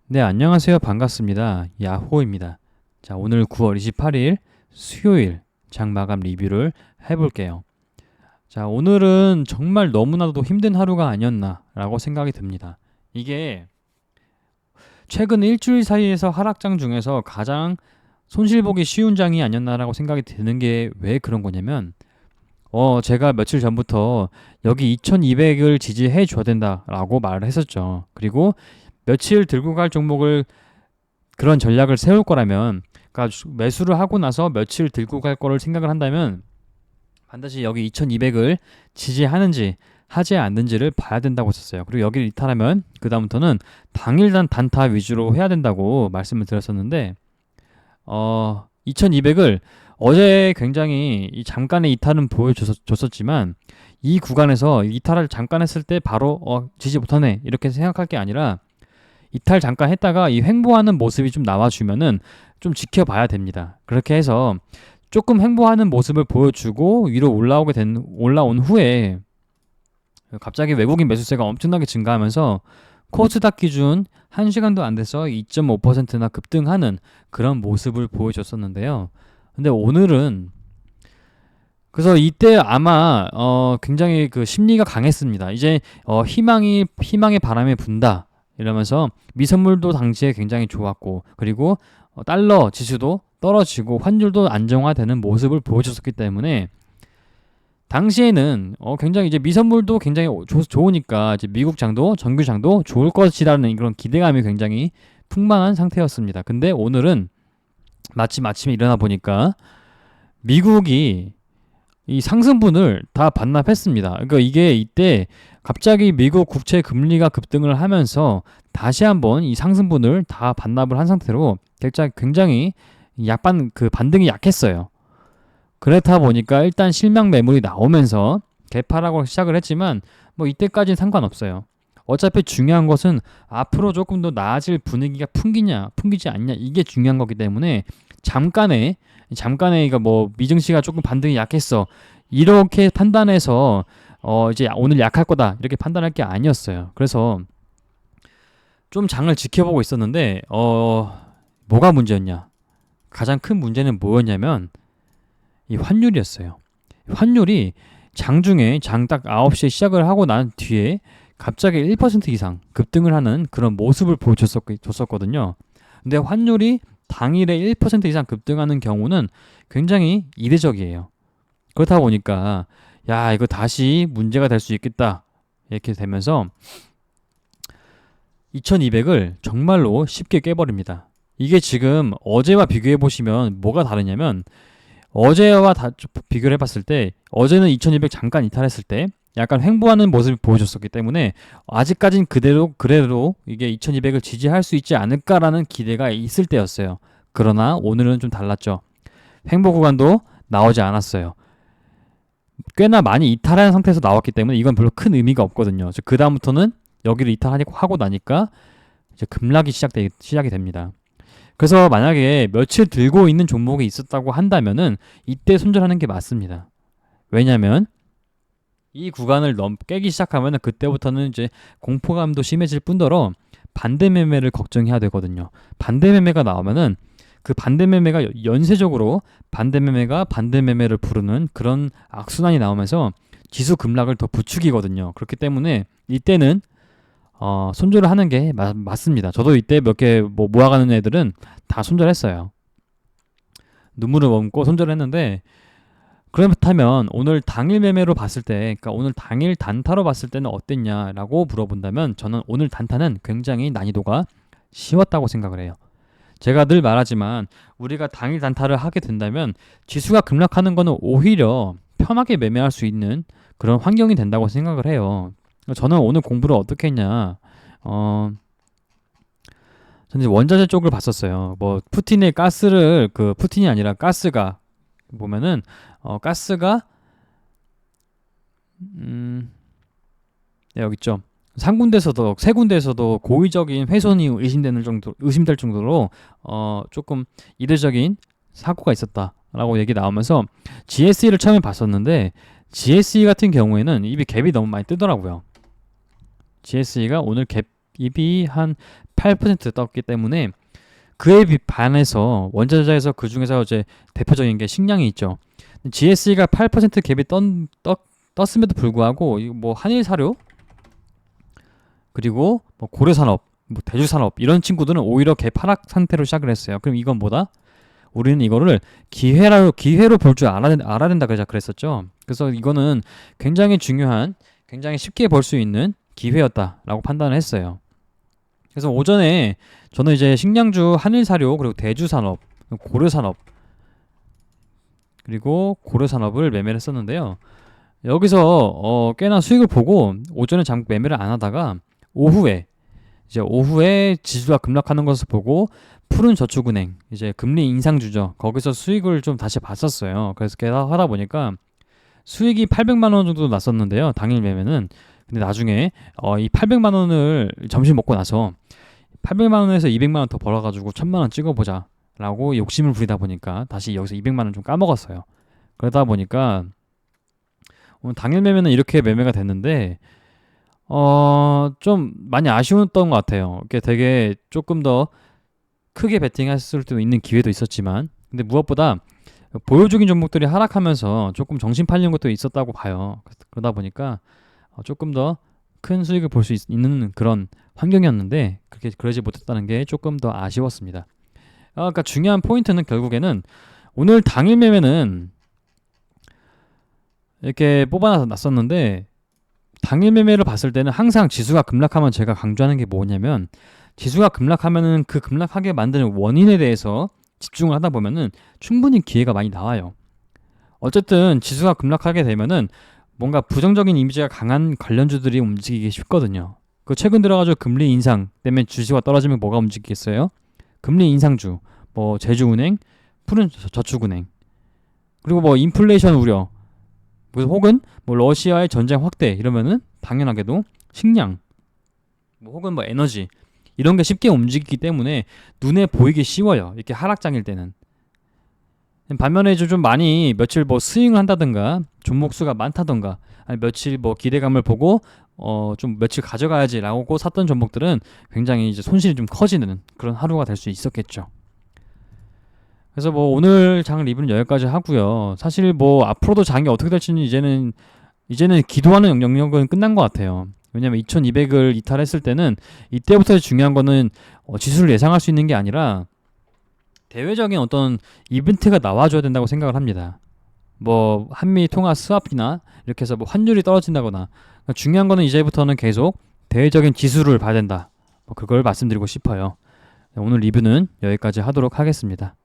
네, 안녕하세요. 반갑습니다. 야호입니다. 자, 오늘 9월 28일 수요일 장 마감 리뷰를 해볼게요. 자, 오늘은 정말 너무나도 힘든 하루가 아니었나라고 생각이 듭니다. 이게 최근 일주일 사이에서 하락장 중에서 가장 손실보기 쉬운 장이 아니었나라고 생각이 드는 게 왜 그런 거냐면, 제가 며칠 전부터 여기 2200을 지지해 줘야 된다라고 말을 했었죠. 그리고 며칠 들고 갈 종목을 그런 전략을 세울 거라면, 그러니까 매수를 하고 나서 며칠 들고 갈 거를 생각을 한다면 반드시 여기 2200을 지지하는지 하지 않는지를 봐야 된다고 했었어요. 그리고 여기를 이탈하면 그 다음부터는 당일 단타 위주로 해야 된다고 말씀을 드렸었는데, 2200을 어제 굉장히 이 잠깐의 이탈은 보여줬었지만 이 구간에서 이탈을 잠깐 했을 때 바로 지지 못하네 이렇게 생각할 게 아니라, 이탈 잠깐 했다가 이 횡보하는 모습이 좀 나와주면은 좀 지켜봐야 됩니다. 그렇게 해서 조금 횡보하는 모습을 보여주고 위로 올라온 후에 갑자기 외국인 매수세가 엄청나게 증가하면서 코스닥 기준 1시간도 안 돼서 2.5%나 급등하는 그런 모습을 보여줬었는데요. 근데 오늘은, 그래서 이때 아마 굉장히 그 심리가 강했습니다. 이제 희망의 바람에 분다 이러면서 미선물도 당시에 굉장히 좋았고, 그리고 달러 지수도 떨어지고 환율도 안정화되는 모습을 보여줬었기 때문에 당시에는 굉장히 이제 미선물도 굉장히 좋으니까 이제 미국 장도 정규 장도 좋을 것이라는 그런 기대감이 굉장히 풍만한 상태였습니다. 근데 오늘은 마침 아침에 일어나 보니까 미국이 이 상승분을 다 반납했습니다. 그러니까 이게 이때 갑자기 미국 국채 금리가 급등을 하면서 다시 한번 이 상승분을 다 반납을 한 상태로 굉장히 반등이 약했어요. 그렇다 보니까 일단 실명 매물이 나오면서 개파라고 시작을 했지만 뭐 이때까지는 상관없어요. 어차피 중요한 것은 앞으로 조금 더 나아질 분위기가 풍기지 않냐, 이게 중요한 거기 때문에 잠깐에 이거 뭐 미증시가 조금 반등이 약했어 이렇게 판단해서 이제 오늘 약할 거다 이렇게 판단할 게 아니었어요. 그래서 좀 장을 지켜보고 있었는데 뭐가 문제였냐? 가장 큰 문제는 뭐였냐면 이 환율이었어요. 환율이 장중에 장 딱 9시에 시작을 하고 난 뒤에 갑자기 1% 이상 급등을 하는 그런 모습을 보여줬었거든요. 근데 환율이 당일에 1% 이상 급등하는 경우는 굉장히 이례적이에요. 그렇다 보니까 야, 이거 다시 문제가 될 수 있겠다 이렇게 되면서 2200을 정말로 쉽게 깨버립니다. 이게 지금 어제와 비교해 보시면 뭐가 다르냐면, 어제와 비교를 해봤을 때 어제는 2200 잠깐 이탈했을 때 약간 횡보하는 모습을 보여줬었기 때문에 아직까진 그대로 이게 2200을 지지할 수 있지 않을까라는 기대가 있을 때였어요. 그러나 오늘은 좀 달랐죠. 횡보 구간도 나오지 않았어요. 꽤나 많이 이탈한 상태에서 나왔기 때문에 이건 별로 큰 의미가 없거든요. 그 다음부터는 여기를 이탈하고 나니까 이제 급락이 시작이 됩니다. 그래서 만약에 며칠 들고 있는 종목이 있었다고 한다면은 이때 손절하는 게 맞습니다. 왜냐면 이 구간을 깨기 시작하면은 그때부터는 이제 공포감도 심해질 뿐더러 반대 매매를 걱정해야 되거든요. 반대 매매가 나오면은 그 반대 매매가 연쇄적으로 반대 매매를 부르는 그런 악순환이 나오면서 지수 급락을 더 부추기거든요. 그렇기 때문에 이때는 손절을 하는 게 맞습니다. 저도 이때 몇 개 모아가는 애들은 다 손절했어요. 눈물을 머금고 손절을 했는데, 그렇다면 오늘 당일 매매로 봤을 때, 그러니까 오늘 당일 단타로 봤을 때는 어땠냐라고 물어본다면 저는 오늘 단타는 굉장히 난이도가 쉬웠다고 생각을 해요. 제가 늘 말하지만 우리가 당일 단타를 하게 된다면 지수가 급락하는 거는 오히려 편하게 매매할 수 있는 그런 환경이 된다고 생각을 해요. 저는 오늘 공부를 어떻게 했냐, 저는 원자재 쪽을 봤었어요. 뭐 푸틴이 아니라 가스가 보면은 가스가 네, 여기 있죠. 세 군데에서도 고의적인 훼손이 의심될 정도로 조금 이례적인 사고가 있었다라고 얘기 나오면서 GSE를 처음에 봤었는데, GSE 같은 경우에는 입이 갭이 너무 많이 뜨더라고요. GSE가 오늘 수익입이 한 8% 떴기 때문에 그에 반해서 원자재에서 그 중에서 이제 대표적인 게 식량이 있죠. GSE가 8% 갭이 떴음에도 불구하고 뭐 한일사료 그리고 뭐 고려산업, 뭐 대주산업 이런 친구들은 오히려 갭 하락 상태로 시작을 했어요. 그럼 이건 뭐다? 우리는 이거를 기회로 볼 줄 알아야 된다 그랬었죠. 그래서 이거는 굉장히 중요한, 굉장히 쉽게 볼 수 있는 기회였다라고 판단을 했어요. 그래서 오전에 저는 이제 식량주, 한일사료, 그리고 대주산업, 고려산업 그리고 고려산업을 매매를 했었는데요. 여기서 꽤나 수익을 보고 오전에 매매를 안 하다가 오후에 지수가 급락하는 것을 보고 푸른저축은행 이제 금리 인상주죠. 거기서 수익을 좀 다시 봤었어요. 그래서 계속 하다 보니까 수익이 800만 원 정도 났었는데요. 당일 매매는. 근데 나중에 이 800만 원을 점심 먹고 나서 800만 원에서 200만 원 더 벌어가지고 1000만 원 찍어보자 라고 욕심을 부리다 보니까 다시 여기서 200만 원 좀 까먹었어요. 그러다 보니까 오늘 당일 매매는 이렇게 매매가 됐는데 좀 많이 아쉬웠던 것 같아요. 이게 되게 조금 더 크게 베팅했을 수 있는 기회도 있었지만, 근데 무엇보다 보여주긴 종목들이 하락하면서 조금 정신 팔리는 것도 있었다고 봐요. 그러다 보니까 조금 더 큰 수익을 볼 수 있는 그런 환경이었는데 그렇게 그러지 못했다는 게 조금 더 아쉬웠습니다. 그러니까 중요한 포인트는 결국에는 오늘 당일 매매는 이렇게 뽑아놨었는데 당일 매매를 봤을 때는 항상 지수가 급락하면 제가 강조하는 게 뭐냐면 지수가 급락하면은 그 급락하게 만드는 원인에 대해서 집중을 하다 보면은 충분히 기회가 많이 나와요. 어쨌든 지수가 급락하게 되면은 뭔가 부정적인 이미지가 강한 관련주들이 움직이기 쉽거든요. 그 최근 들어가지고 금리 인상 때문에 주식이 떨어지면 뭐가 움직이겠어요? 금리 인상주, 뭐 제주은행, 푸른저축은행, 그리고 뭐 인플레이션 우려, 혹은 뭐 러시아의 전쟁 확대 이러면은 당연하게도 식량, 뭐 혹은 뭐 에너지 이런 게 쉽게 움직이기 때문에 눈에 보이기 쉬워요. 이렇게 하락장일 때는. 반면에 좀 많이 며칠 뭐 스윙을 한다든가 종목 수가 많다든가 아니 며칠 뭐 기대감을 보고 좀 며칠 가져가야지라고 샀던 종목들은 굉장히 이제 손실이 좀 커지는 그런 하루가 될 수 있었겠죠. 그래서 뭐 오늘 장 리뷰는 여기까지 하고요. 사실 뭐 앞으로도 장이 어떻게 될지는 이제는 기도하는 영역은 끝난 것 같아요. 왜냐면 2200을 이탈했을 때는 이때부터 중요한 거는 지수를 예상할 수 있는 게 아니라 대외적인 어떤 이벤트가 나와줘야 된다고 생각을 합니다. 뭐 한미 통화 스왑이나 이렇게 해서 뭐 환율이 떨어진다거나 중요한 거는 이제부터는 계속 대외적인 지수를 봐야 된다. 그걸 말씀드리고 싶어요. 오늘 리뷰는 여기까지 하도록 하겠습니다.